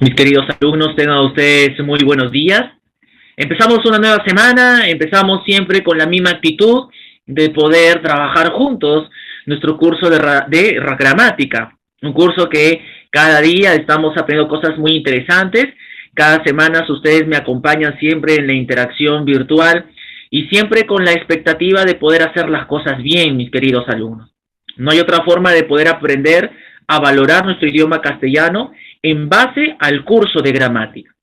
Mis queridos alumnos, tengan ustedes muy buenos días. Empezamos una nueva semana, empezamos siempre con la misma actitud de poder trabajar juntos nuestro curso de gramática. Un curso que cada día estamos aprendiendo cosas muy interesantes. Cada semana ustedes me acompañan siempre en la interacción virtual y siempre con la expectativa de poder hacer las cosas bien, mis queridos alumnos. No hay otra forma de poder aprender a valorar nuestro idioma castellano en base al curso de gramática.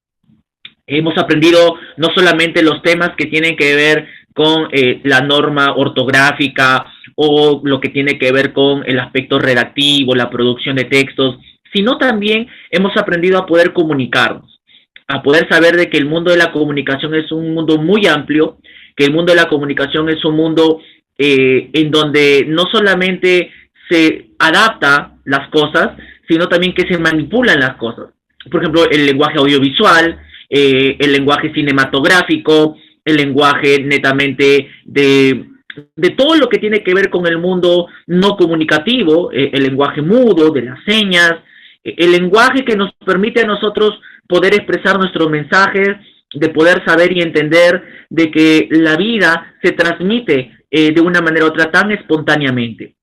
Hemos aprendido no solamente los temas que tienen que ver con la norma ortográfica o lo que tiene que ver con el aspecto redactivo, la producción de textos, sino también hemos aprendido a poder comunicarnos, a poder saber de que el mundo de la comunicación es un mundo muy amplio, que el mundo de la comunicación es un mundo en donde no solamente se adapta las cosas, sino también que se manipulan las cosas. Por ejemplo, el lenguaje audiovisual, el lenguaje cinematográfico, el lenguaje netamente de todo lo que tiene que ver con el mundo no comunicativo, el lenguaje mudo, de las señas, el lenguaje que nos permite a nosotros poder expresar nuestros mensajes, de poder saber y entender de que la vida se transmite de una manera u otra tan espontáneamente.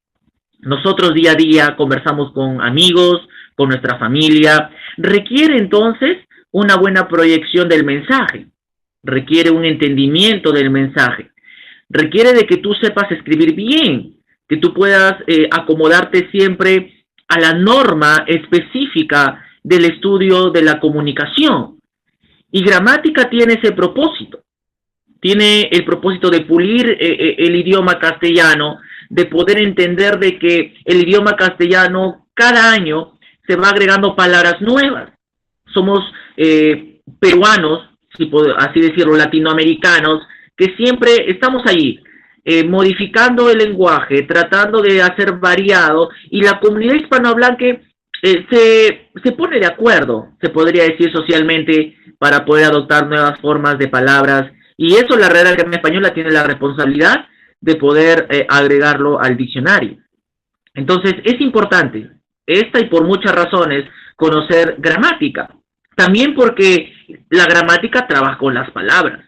Nosotros día a día conversamos con amigos, con nuestra familia. Requiere entonces una buena proyección del mensaje. Requiere un entendimiento del mensaje. Requiere de que tú sepas escribir bien, que tú puedas acomodarte siempre a la norma específica del estudio de la comunicación. Y gramática tiene ese propósito. Tiene el propósito de pulir el idioma castellano, de poder entender de que el idioma castellano cada año se va agregando palabras nuevas. Somos peruanos, si así decirlo, latinoamericanos, que siempre estamos allí, modificando el lenguaje, tratando de hacer variado, y la comunidad hispanohablante se pone de acuerdo, se podría decir socialmente, para poder adoptar nuevas formas de palabras, y eso la Real Academia Española tiene la responsabilidad de poder agregarlo al diccionario. Entonces, es importante, esta y por muchas razones, conocer gramática. También porque la gramática trabaja con las palabras.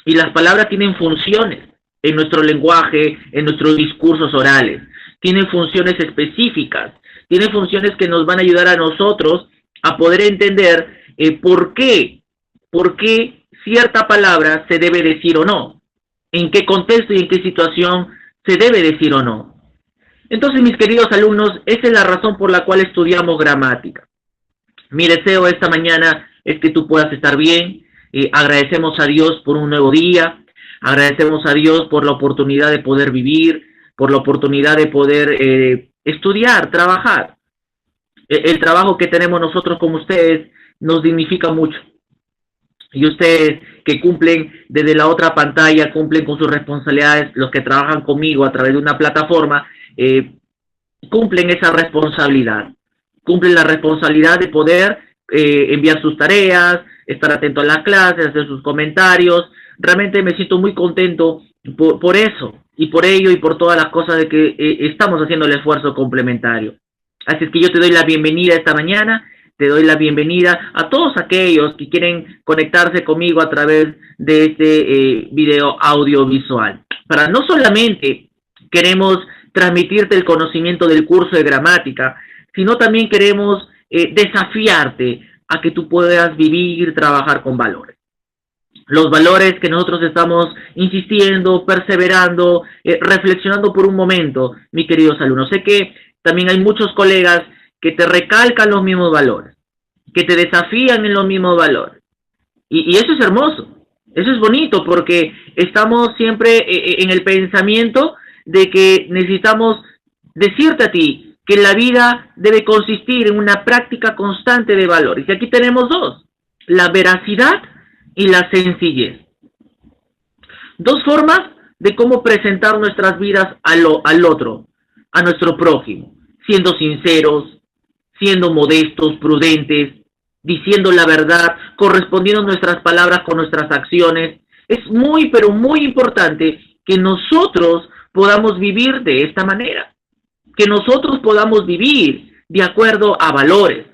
Y las palabras tienen funciones en nuestro lenguaje, en nuestros discursos orales. Tienen funciones específicas. Tienen funciones que nos van a ayudar a nosotros a poder entender por qué cierta palabra se debe decir o no. En qué contexto y en qué situación se debe decir o no. Entonces, mis queridos alumnos, esa es la razón por la cual estudiamos gramática. Mi deseo esta mañana es que tú puedas estar bien. Agradecemos a Dios por un nuevo día. Agradecemos a Dios por la oportunidad de poder vivir, por la oportunidad de poder estudiar, trabajar. El trabajo que tenemos nosotros como ustedes nos dignifica mucho. Y ustedes que cumplen desde la otra pantalla, cumplen con sus responsabilidades, los que trabajan conmigo a través de una plataforma, cumplen esa responsabilidad. Cumplen la responsabilidad de poder enviar sus tareas, estar atento a las clases, hacer sus comentarios. Realmente me siento muy contento por eso, y por ello, y por todas las cosas de que estamos haciendo el esfuerzo complementario. Así es que yo te doy la bienvenida esta mañana. Te doy la bienvenida a todos aquellos que quieren conectarse conmigo a través de este video audiovisual. Para no solamente queremos transmitirte el conocimiento del curso de gramática, sino también queremos desafiarte a que tú puedas vivir y trabajar con valores. Los valores que nosotros estamos insistiendo, perseverando, reflexionando por un momento, mis queridos alumnos. Sé que también hay muchos colegas que te recalcan los mismos valores, que te desafían en los mismos valores. Y eso es hermoso, eso es bonito, porque estamos siempre en el pensamiento de que necesitamos decirte a ti que la vida debe consistir en una práctica constante de valores. Y aquí tenemos dos, la veracidad y la sencillez. Dos formas de cómo presentar nuestras vidas al otro, a nuestro prójimo, siendo sinceros, siendo modestos, prudentes, diciendo la verdad, correspondiendo nuestras palabras con nuestras acciones. Es muy, pero muy importante que nosotros podamos vivir de esta manera, que nosotros podamos vivir de acuerdo a valores,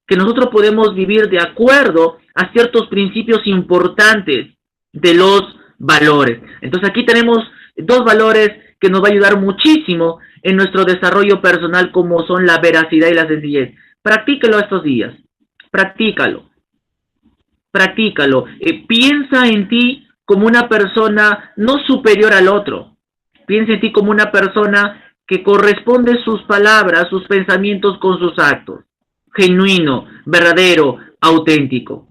que nosotros podemos vivir de acuerdo a ciertos principios importantes de los valores. Entonces aquí tenemos dos valores que nos va a ayudar muchísimo en nuestro desarrollo personal, como son la veracidad y la sencillez. Practícalo estos días, practícalo, practícalo. Piensa en ti como una persona no superior al otro. Piensa en ti como una persona que corresponde sus palabras, sus pensamientos con sus actos. Genuino, verdadero, auténtico.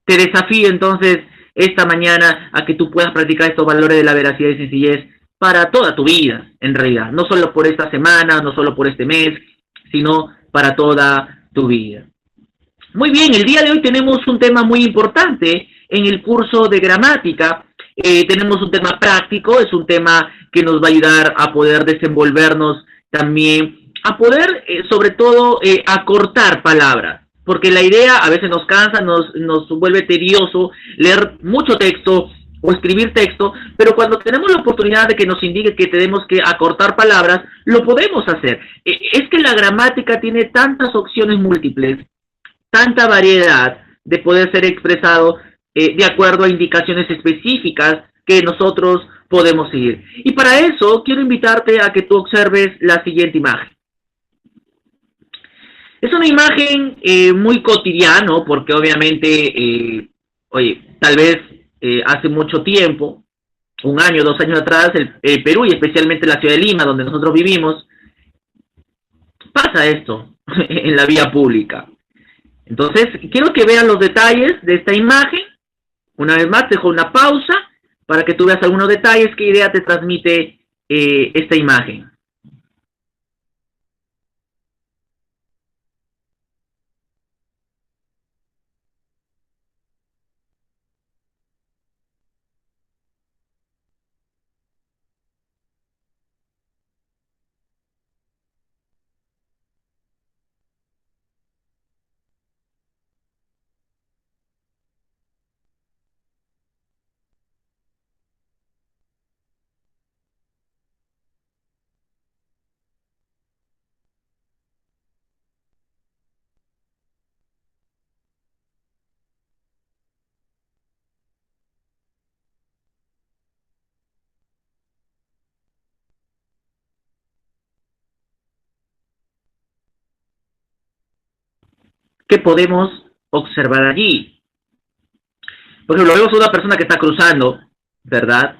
Te desafío entonces esta mañana a que tú puedas practicar estos valores de la veracidad y sencillez para toda tu vida, en realidad. No solo por esta semana, no solo por este mes, sino para toda tu vida. Muy bien, el día de hoy tenemos un tema muy importante en el curso de gramática. Tenemos un tema práctico, es un tema que nos va a ayudar a poder desenvolvernos también, a poder, sobre todo, acortar palabras. Porque la idea a veces nos cansa, nos vuelve tedioso leer mucho texto o escribir texto, pero cuando tenemos la oportunidad de que nos indique que tenemos que acortar palabras, lo podemos hacer. Es que la gramática tiene tantas opciones múltiples, tanta variedad de poder ser expresado de acuerdo a indicaciones específicas que nosotros podemos seguir. Y para eso quiero invitarte a que tú observes la siguiente imagen. Es una imagen muy cotidiana, porque obviamente, tal vez hace mucho tiempo, 1 año, 2 años atrás, el Perú y especialmente la ciudad de Lima, donde nosotros vivimos, pasa esto en la vía pública. Entonces, quiero que vean los detalles de esta imagen. Una vez más, dejo una pausa para que tú veas algunos detalles. ¿Qué idea te transmite esta imagen? ¿Qué podemos observar allí? Por ejemplo, vemos una persona que está cruzando, ¿verdad?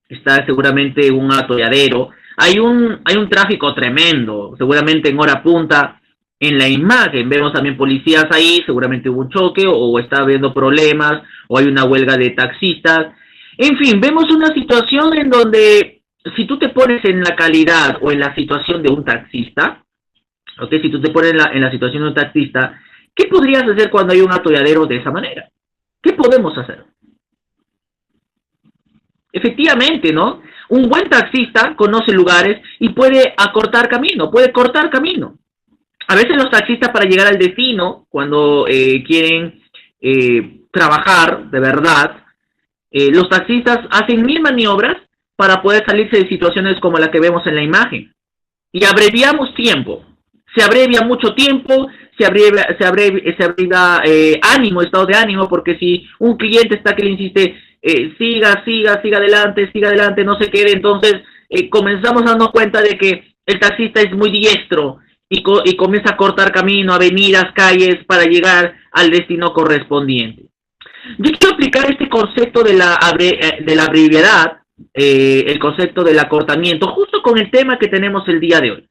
Está seguramente en un atolladero. Hay un tráfico tremendo, seguramente en hora punta. En la imagen vemos también policías ahí, seguramente hubo un choque o está habiendo problemas o hay una huelga de taxistas. En fin, vemos una situación en donde si tú te pones en la calidad o en la situación de un taxista, ¿ok? Si tú te pones en la situación de un taxista, ¿qué podrías hacer cuando hay un atolladero de esa manera? ¿Qué podemos hacer? Efectivamente, ¿no? Un buen taxista conoce lugares y puede acortar camino, puede cortar camino. A veces los taxistas para llegar al destino, cuando quieren trabajar de verdad, los taxistas hacen 1000 maniobras para poder salirse de situaciones como la que vemos en la imagen. Y abreviamos tiempo. Se abrevia mucho tiempo, se abrevia ánimo, estado de ánimo, porque si un cliente está que le insiste, siga adelante, no se quede, entonces comenzamos dando cuenta de que el taxista es muy diestro y comienza a cortar camino, avenidas, calles, para llegar al destino correspondiente. Yo quiero aplicar este concepto de la brevedad, el concepto del acortamiento, justo con el tema que tenemos el día de hoy.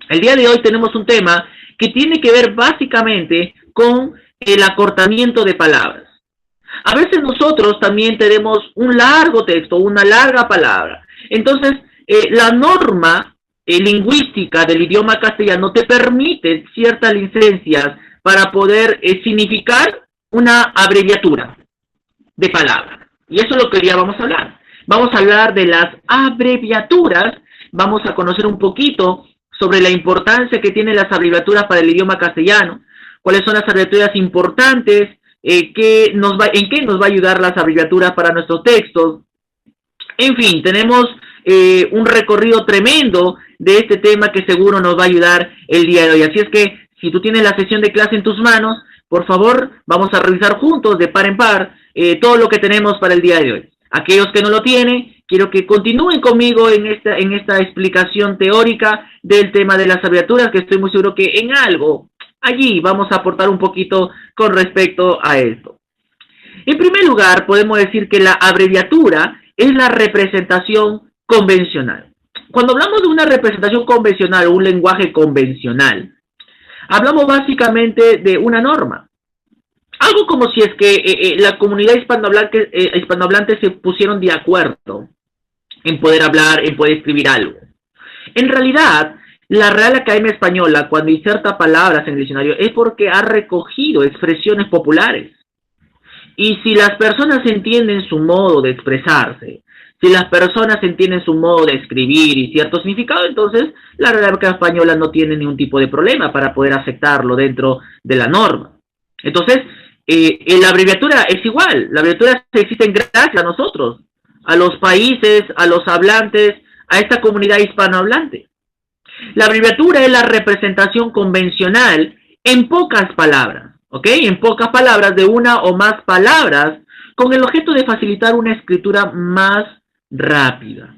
El día de hoy tenemos un tema que tiene que ver básicamente con el acortamiento de palabras. A veces nosotros también tenemos un largo texto, una larga palabra. Entonces, la norma lingüística del idioma castellano te permite ciertas licencias para poder significar una abreviatura de palabra. Y eso es lo que hoy día vamos a hablar. Vamos a hablar de las abreviaturas, vamos a conocer un poquito sobre la importancia que tienen las abreviaturas para el idioma castellano, cuáles son las abreviaturas importantes, en qué nos va a ayudar las abreviaturas para nuestros textos. En fin, tenemos un recorrido tremendo de este tema que seguro nos va a ayudar el día de hoy. Así es que Si tú tienes la sesión de clase en tus manos, por favor, vamos a revisar juntos, de par en par, todo lo que tenemos para el día de hoy. Aquellos que no lo tienen, quiero que continúen conmigo en esta explicación teórica del tema de las abreviaturas, que estoy muy seguro que en algo allí vamos a aportar un poquito con respecto a esto. En primer lugar, podemos decir que la abreviatura es la representación convencional. Cuando hablamos de una representación convencional o un lenguaje convencional, hablamos básicamente de una norma. Algo como si es que la comunidad hispanohablante se pusieron de acuerdo en poder hablar, en poder escribir algo. En realidad, la Real Academia Española, cuando inserta palabras en el diccionario, es porque ha recogido expresiones populares. Y si las personas entienden su modo de expresarse, si las personas entienden su modo de escribir y cierto significado, entonces la Real Academia Española no tiene ningún tipo de problema para poder aceptarlo dentro de la norma. Entonces, la abreviatura es igual. La abreviatura existe gracias a nosotros, a los países, a los hablantes, a esta comunidad hispanohablante. La abreviatura es la representación convencional en pocas palabras, ¿ok? En pocas palabras, de una o más palabras, con el objeto de facilitar una escritura más rápida.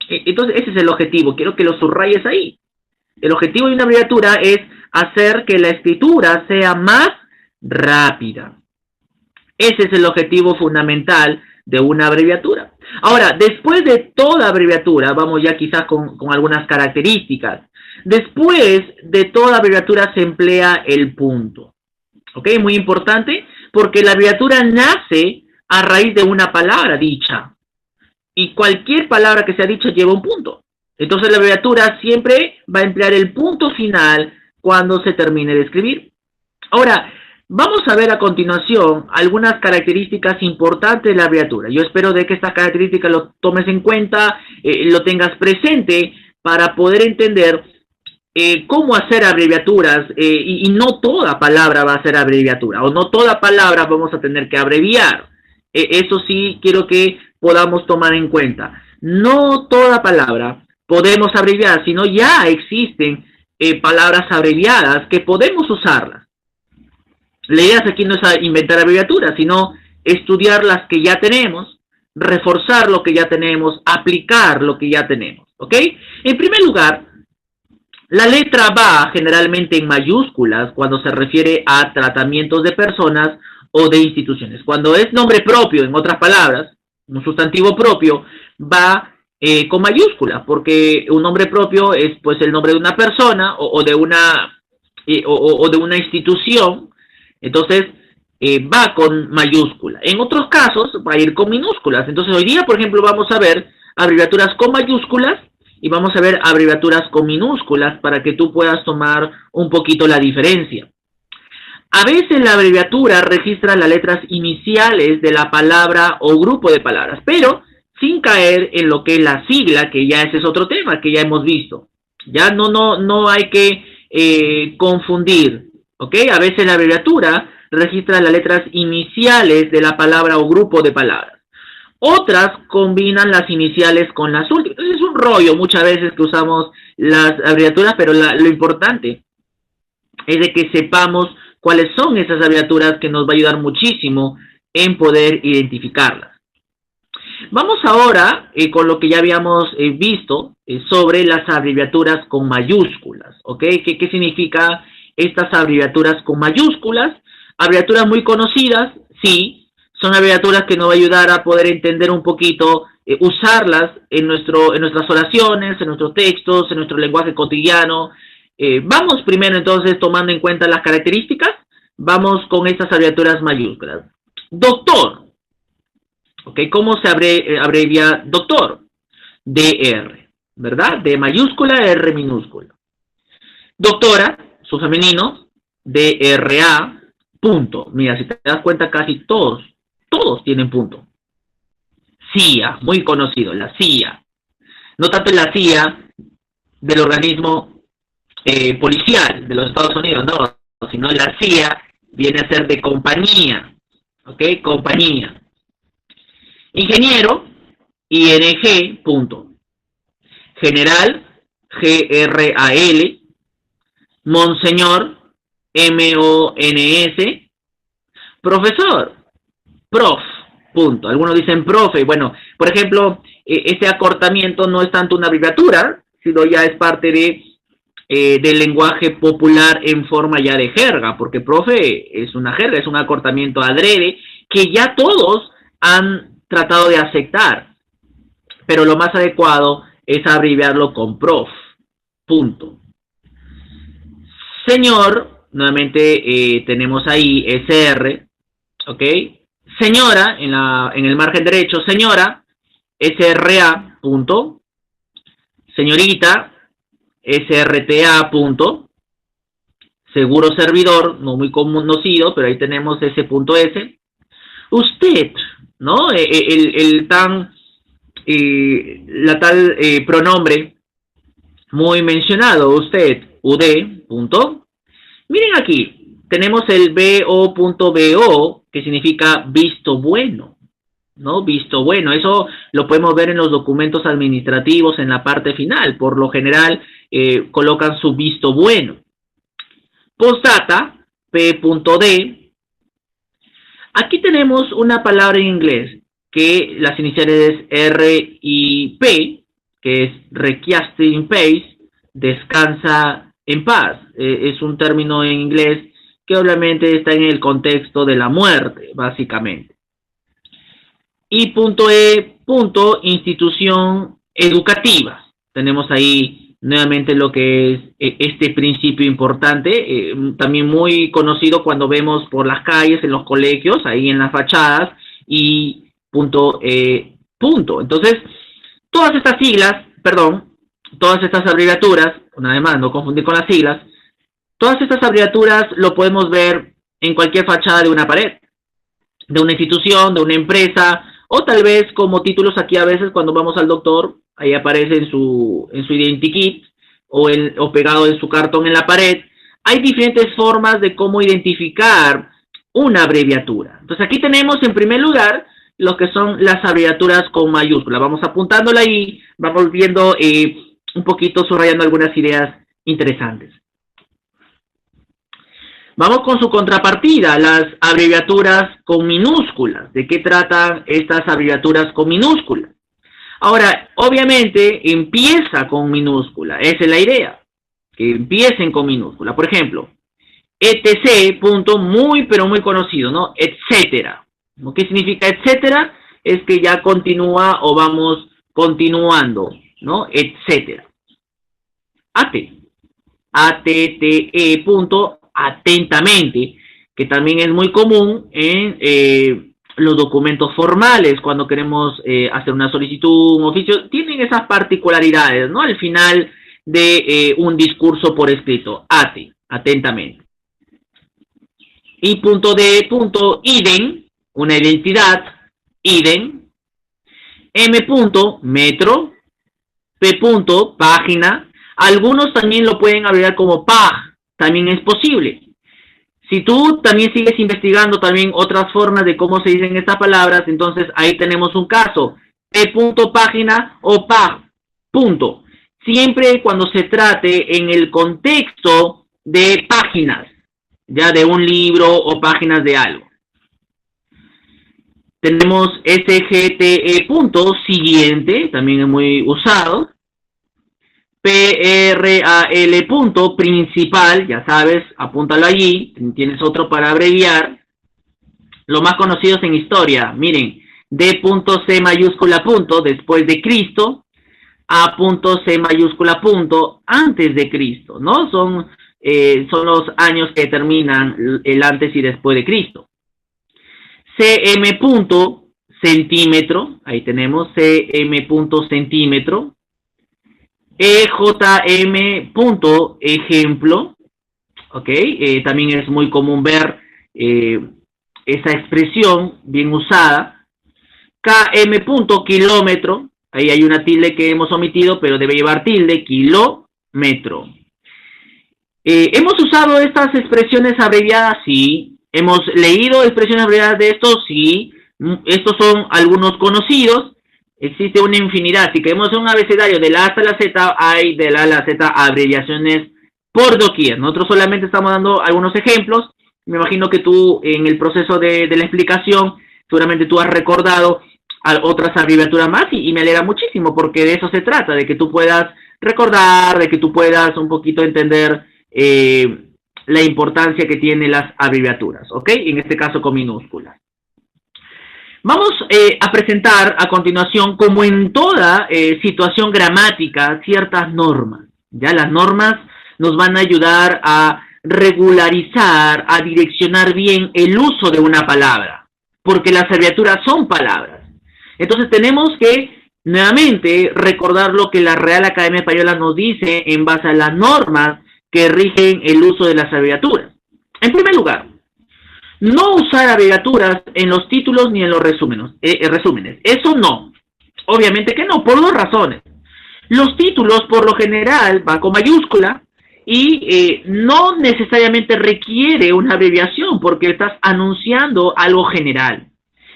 Entonces, ese es el objetivo. Quiero que lo subrayes ahí. El objetivo de una abreviatura es hacer que la escritura sea más rápida. Ese es el objetivo fundamental de una abreviatura. Ahora, después de toda abreviatura, vamos ya quizás con algunas características. Después de toda abreviatura se emplea el punto. ¿Ok? Muy importante, porque la abreviatura nace a raíz de una palabra dicha. Y cualquier palabra que sea dicha lleva un punto. Entonces la abreviatura siempre va a emplear el punto final cuando se termine de escribir. Ahora, vamos a ver a continuación algunas características importantes de la abreviatura. Yo espero de que estas características lo tomes en cuenta, lo tengas presente para poder entender cómo hacer abreviaturas y no toda palabra va a ser abreviatura o no toda palabra vamos a tener que abreviar. Eso sí quiero que podamos tomar en cuenta. No toda palabra podemos abreviar, sino ya existen palabras abreviadas que podemos usarlas. La idea aquí no es inventar abreviaturas, sino estudiar las que ya tenemos, reforzar lo que ya tenemos, aplicar lo que ya tenemos, ¿ok? En primer lugar, la letra va generalmente en mayúsculas cuando se refiere a tratamientos de personas o de instituciones. Cuando es nombre propio, en otras palabras, un sustantivo propio, va con mayúsculas, porque un nombre propio es pues el nombre de una persona o de una institución. Entonces, va con mayúscula. En otros casos, va a ir con minúsculas. Entonces, hoy día, por ejemplo, vamos a ver abreviaturas con mayúsculas y vamos a ver abreviaturas con minúsculas para que tú puedas tomar un poquito la diferencia. A veces la abreviatura registra las letras iniciales de la palabra o grupo de palabras, pero sin caer en lo que es la sigla, que ya ese es otro tema que ya hemos visto. Ya no hay que confundir. ¿Ok? A veces la abreviatura registra las letras iniciales de la palabra o grupo de palabras. Otras combinan las iniciales con las últimas. Entonces es un rollo muchas veces que usamos las abreviaturas, pero lo importante es de que sepamos cuáles son esas abreviaturas que nos va a ayudar muchísimo en poder identificarlas. Vamos ahora con lo que ya habíamos visto sobre las abreviaturas con mayúsculas. ¿Ok? ¿Qué significa estas abreviaturas con mayúsculas? Abreviaturas muy conocidas, sí, son abreviaturas que nos va a ayudar a poder entender un poquito, usarlas en nuestras oraciones, en nuestros textos, en nuestro lenguaje cotidiano. Vamos primero entonces tomando en cuenta las características, vamos con estas abreviaturas mayúsculas. Doctor, ¿ok? ¿Cómo se abrevia doctor? DR, ¿verdad? D mayúscula, R minúscula. Doctora, su femenino, DRA, punto. Mira, si te das cuenta, casi todos tienen punto. CIA, muy conocido, la CIA. No tanto la CIA del organismo policial de los Estados Unidos, no, sino la CIA viene a ser de compañía, ¿ok? Compañía. Ingeniero, ING, punto. General, GRAL. Monseñor, M-O-N-S, profesor, prof, punto. Algunos dicen profe. Bueno, por ejemplo, este acortamiento no es tanto una abreviatura, sino ya es parte del lenguaje popular en forma ya de jerga, porque profe es una jerga, es un acortamiento adrede que ya todos han tratado de aceptar, pero lo más adecuado es abreviarlo con prof, punto. Señor, nuevamente tenemos ahí SR, ¿ok? Señora, en el margen derecho, señora, SRA, punto. Señorita, SRTA, punto. Seguro servidor, no muy conocido, pero ahí tenemos ese punto S. Usted, ¿no? La tal pronombre muy mencionado, usted, UD, punto. Miren aquí, tenemos el BO.BO, que significa visto bueno, ¿no? Visto bueno, eso lo podemos ver en los documentos administrativos en la parte final, por lo general colocan su visto bueno. Postdata, P.D. Aquí tenemos una palabra en inglés que las iniciales es R y P, que es requiesce in peace, descansa en paz. Es un término en inglés que obviamente está en el contexto de la muerte, básicamente. Y punto E, punto, institución educativa. Tenemos ahí nuevamente lo que es este principio importante, también muy conocido cuando vemos por las calles, en los colegios, ahí en las fachadas, y punto E, punto. Entonces, todas estas siglas, todas estas abreviaturas, una vez más, no confundir con las siglas, todas estas abreviaturas lo podemos ver en cualquier fachada de una pared, de una institución, de una empresa, o tal vez como títulos aquí a veces cuando vamos al doctor, ahí aparece en su identikit o pegado en su cartón en la pared. Hay diferentes formas de cómo identificar una abreviatura. Entonces aquí tenemos en primer lugar lo que son las abreviaturas con mayúsculas. Vamos apuntándola ahí, vamos viendo un poquito, subrayando algunas ideas interesantes. Vamos con su contrapartida, las abreviaturas con minúsculas. ¿De qué tratan estas abreviaturas con minúsculas? Ahora, obviamente, empieza con minúscula. Esa es la idea, que empiecen con minúscula. Por ejemplo, etc., punto, muy, pero muy conocido, ¿no? Etcétera. ¿Qué significa etcétera? Es que ya continúa o vamos continuando, ¿no? Etcétera. ATTE, punto, atentamente, que también es muy común en los documentos formales, cuando queremos hacer una solicitud, un oficio, tienen esas particularidades, ¿no? Al final de un discurso por escrito, atentamente. Y punto D, punto, idem, una identidad, idem. M punto, metro. P punto, página. Algunos también lo pueden abreviar como PAG, también es posible. Si tú también sigues investigando también otras formas de cómo se dicen estas palabras, entonces ahí tenemos un caso. P punto, página o PAG, punto. Siempre cuando se trate en el contexto de páginas, ya de un libro o páginas de algo. Tenemos SGTE punto, siguiente, también es muy usado. PRAL punto, principal, ya sabes, apúntalo allí, tienes otro para abreviar. Los más conocidos en historia, miren, D punto, C mayúscula punto, después de Cristo, A punto, C mayúscula punto, antes de Cristo, ¿no? Son los años que determinan el antes y después de Cristo. CM punto, centímetro, ahí tenemos CM punto, centímetro. EJM punto, ejemplo, ¿ok? También es muy común ver esa expresión bien usada. KM punto, kilómetro, ahí hay una tilde que hemos omitido, pero debe llevar tilde, kilómetro. ¿Hemos usado estas expresiones abreviadas? Sí. ¿Hemos leído expresiones abreviadas de estos? Sí. Estos son algunos conocidos. Existe una infinidad. Si queremos un abecedario de la A hasta la Z, hay de la A a la Z abreviaciones por doquier. Nosotros solamente estamos dando algunos ejemplos. Me imagino que tú en el proceso de la explicación, seguramente tú has recordado otras abreviaturas más y me alegra muchísimo porque de eso se trata, de que tú puedas recordar, de que tú puedas un poquito entender la importancia que tienen las abreviaturas, ¿ok? En este caso con minúsculas. Vamos a presentar a continuación, como en toda situación gramática, ciertas normas. Ya las normas nos van a ayudar a regularizar, a direccionar bien el uso de una palabra, porque las abreviaturas son palabras. Entonces tenemos que nuevamente recordar lo que la Real Academia Española nos dice en base a las normas que rigen el uso de las abreviaturas. En primer lugar, no usar abreviaturas en los títulos ni en los resúmenes. Eso no. Obviamente que no, por dos razones. Los títulos, por lo general, van con mayúscula y no necesariamente requiere una abreviación porque estás anunciando algo general.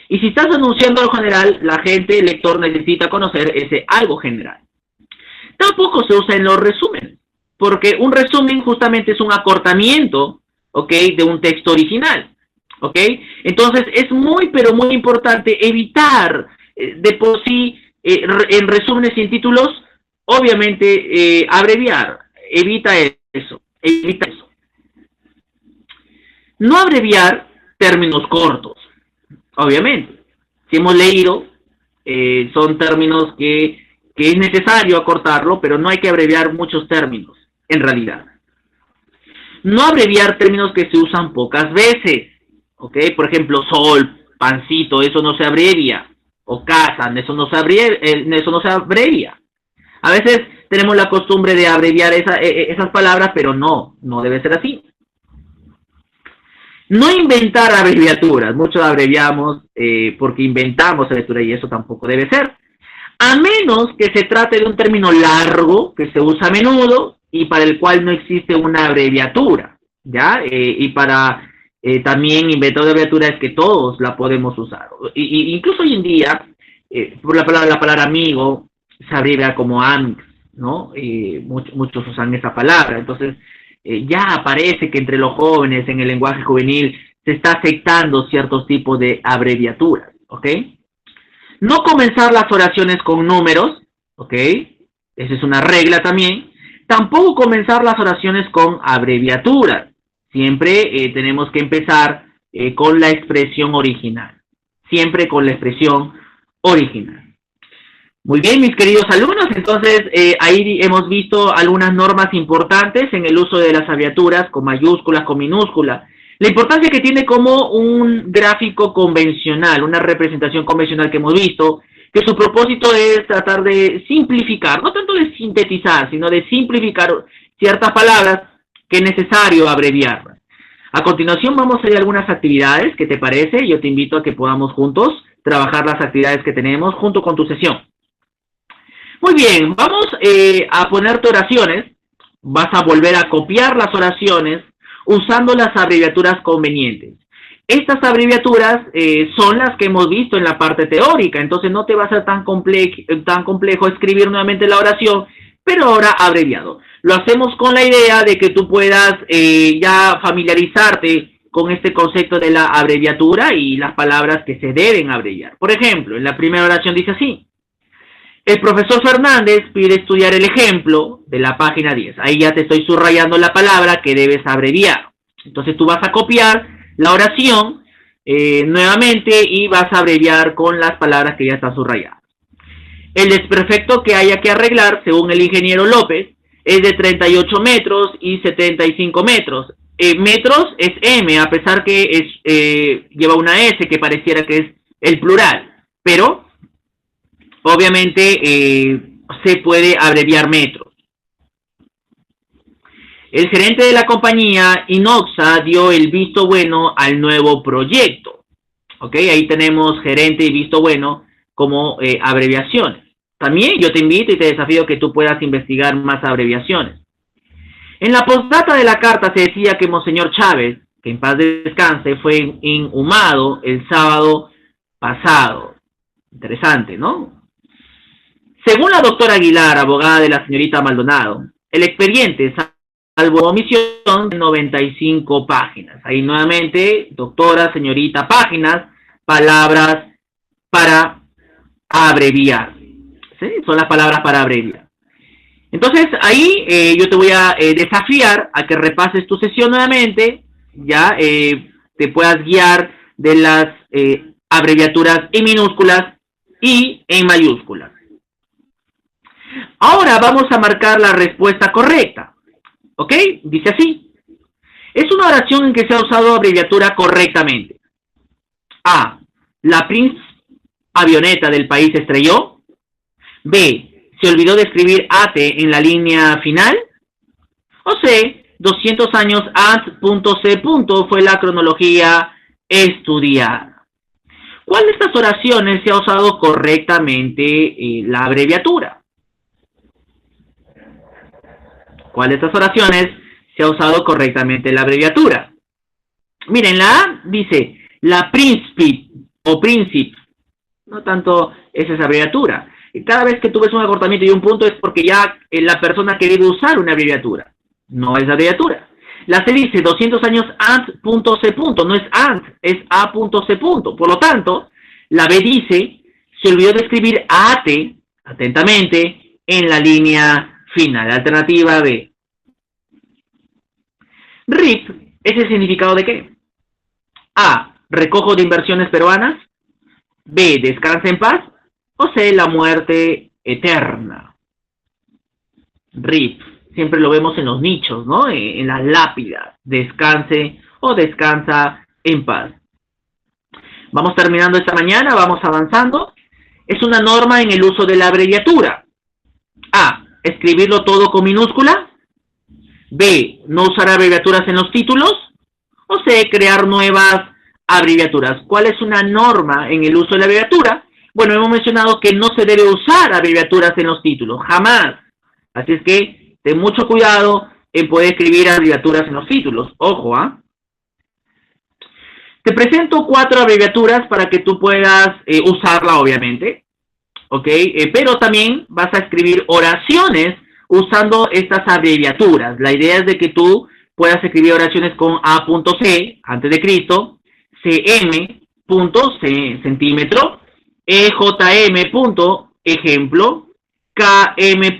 Y si estás anunciando algo general, la gente, el lector, necesita conocer ese algo general. Tampoco se usa en los resúmenes, porque un resumen justamente es un acortamiento, ¿ok?, de un texto original, ¿ok? Entonces es muy, pero muy importante evitar de por sí en resúmenes y en títulos, obviamente abreviar. Evita eso. No abreviar términos cortos. Obviamente, si hemos leído, son términos que es necesario acortarlo, pero no hay que abreviar muchos términos, en realidad. No abreviar términos que se usan pocas veces, ¿ok? Por ejemplo, sol, pancito, eso no se abrevia, o casa, eso no se abrevia. A veces tenemos la costumbre de abreviar esas palabras, pero no debe ser así. No inventar abreviaturas. Muchos abreviamos porque inventamos abreviaturas y eso tampoco debe ser. A menos que se trate de un término largo que se usa a menudo y para el cual no existe una abreviatura, ¿ya? Y para también inventar abreviatura es que todos la podemos usar. Incluso hoy en día, por la palabra amigo se abrevia como amix, ¿no? Muchos usan esa palabra. Entonces, ya parece que entre los jóvenes en el lenguaje juvenil se está aceptando ciertos tipos de abreviaturas, ¿ok? No comenzar las oraciones con números, ¿ok? Esa es una regla también. Tampoco comenzar las oraciones con abreviaturas. Siempre tenemos que empezar con la expresión original. Siempre con la expresión original. Muy bien, mis queridos alumnos, entonces ahí hemos visto algunas normas importantes en el uso de las abreviaturas con mayúsculas, con minúsculas. La importancia que tiene como un gráfico convencional, una representación convencional que hemos visto, que su propósito es tratar de simplificar, no tanto de sintetizar, sino de simplificar ciertas palabras que es necesario abreviarlas. A continuación vamos a ir a algunas actividades, ¿qué te parece? Yo te invito a que podamos juntos trabajar las actividades que tenemos junto con tu sesión. Muy bien, vamos a ponerte oraciones, vas a volver a copiar las oraciones usando las abreviaturas convenientes. Estas abreviaturas son las que hemos visto en la parte teórica, entonces no te va a ser tan complejo escribir nuevamente la oración, pero ahora abreviado. Lo hacemos con la idea de que tú puedas ya familiarizarte con este concepto de la abreviatura y las palabras que se deben abreviar. Por ejemplo, en la primera oración dice así: el profesor Fernández pide estudiar el ejemplo de la página 10. Ahí ya te estoy subrayando la palabra que debes abreviar. Entonces tú vas a copiar la oración nuevamente y vas a abreviar con las palabras que ya están subrayadas. El desperfecto que haya que arreglar, según el ingeniero López, es de 38 metros y 75 metros. Metros es M, a pesar que lleva una S que pareciera que es el plural, pero obviamente se puede abreviar metros. El gerente de la compañía Inoxa dio el visto bueno al nuevo proyecto. ¿Ok? Ahí tenemos gerente y visto bueno como abreviaciones. También yo te invito y te desafío que tú puedas investigar más abreviaciones. En la postdata de la carta se decía que Monseñor Chávez, que en paz descanse, fue inhumado el sábado pasado. Interesante, ¿no? Según la doctora Aguilar, abogada de la señorita Maldonado, el expediente salvo omisión, 95 páginas. Ahí nuevamente, doctora, señorita, páginas, palabras para abreviar. ¿Sí? Son las palabras para abreviar. Entonces, ahí yo te voy a desafiar a que repases tu sesión nuevamente, ya te puedas guiar de las abreviaturas en minúsculas y en mayúsculas. Ahora vamos a marcar la respuesta correcta. ¿Ok? Dice así. Es una oración en que se ha usado abreviatura correctamente. A. La Prince avioneta del país se estrelló. B. Se olvidó de escribir ATE en la línea final. O C. 200 años antes.c. fue la cronología estudiada. ¿Cuál de estas oraciones se ha usado correctamente la abreviatura? ¿Cuál de estas oraciones se ha usado correctamente la abreviatura? Miren, la A dice la príncipe o príncipe. No tanto es esa abreviatura. Cada vez que tú ves un acortamiento y un punto es porque ya la persona ha querido usar una abreviatura. No es abreviatura. La C dice 200 años antes.c. No es antes, es a.c. Por lo tanto, la B dice se olvidó de escribir AT, atentamente, en la línea final. Alternativa B. RIP es el significado de qué? A. Recojo de inversiones peruanas. B. Descansa en paz. O C. La muerte eterna. RIP. Siempre lo vemos en los nichos, ¿no? En las lápidas. Descanse o descansa en paz. Vamos terminando esta mañana, vamos avanzando. Es una norma en el uso de la abreviatura. A. Escribirlo todo con minúscula. B. No usar abreviaturas en los títulos. O C. Crear nuevas abreviaturas. ¿Cuál es una norma en el uso de la abreviatura? Bueno, hemos mencionado que no se debe usar abreviaturas en los títulos, jamás. Así es que ten mucho cuidado en poder escribir abreviaturas en los títulos. Ojo, ¿ah? Te presento 4 abreviaturas para que tú puedas usarla, obviamente. ¿Ok? Pero también vas a escribir oraciones usando estas abreviaturas. La idea es de que tú puedas escribir oraciones con A.C, antes de Cristo, CM, centímetro, EJM, ejemplo, KM,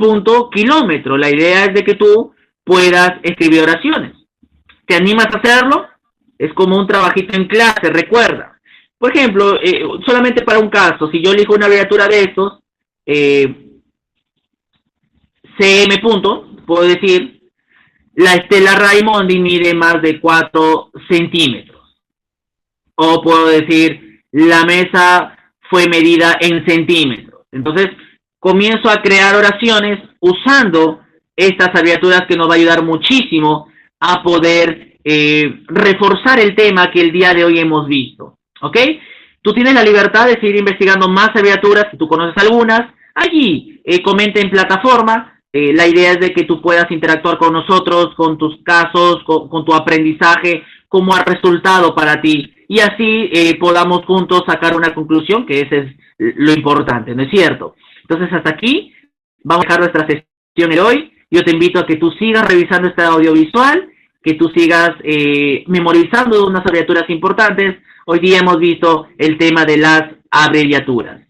kilómetro. La idea es de que tú puedas escribir oraciones. ¿Te animas a hacerlo? Es como un trabajito en clase, recuerda. Por ejemplo, solamente para un caso, si yo elijo una abreviatura de estos, CM, puedo decir, la Estela Raimondi mide más de 4 centímetros. O puedo decir, la mesa fue medida en centímetros. Entonces, comienzo a crear oraciones usando estas abreviaturas que nos va a ayudar muchísimo a poder reforzar el tema que el día de hoy hemos visto. ¿Ok? Tú tienes la libertad de seguir investigando más abreviaturas, si tú conoces algunas, allí comenta en plataforma. La idea es de que tú puedas interactuar con nosotros, con tus casos, con tu aprendizaje, cómo ha resultado para ti, y así podamos juntos sacar una conclusión, que ese es lo importante, ¿no es cierto? Entonces, hasta aquí vamos a dejar nuestra sesión de hoy. Yo te invito a que tú sigas revisando este audiovisual, que tú sigas memorizando unas abreviaturas importantes. Hoy día hemos visto el tema de las abreviaturas.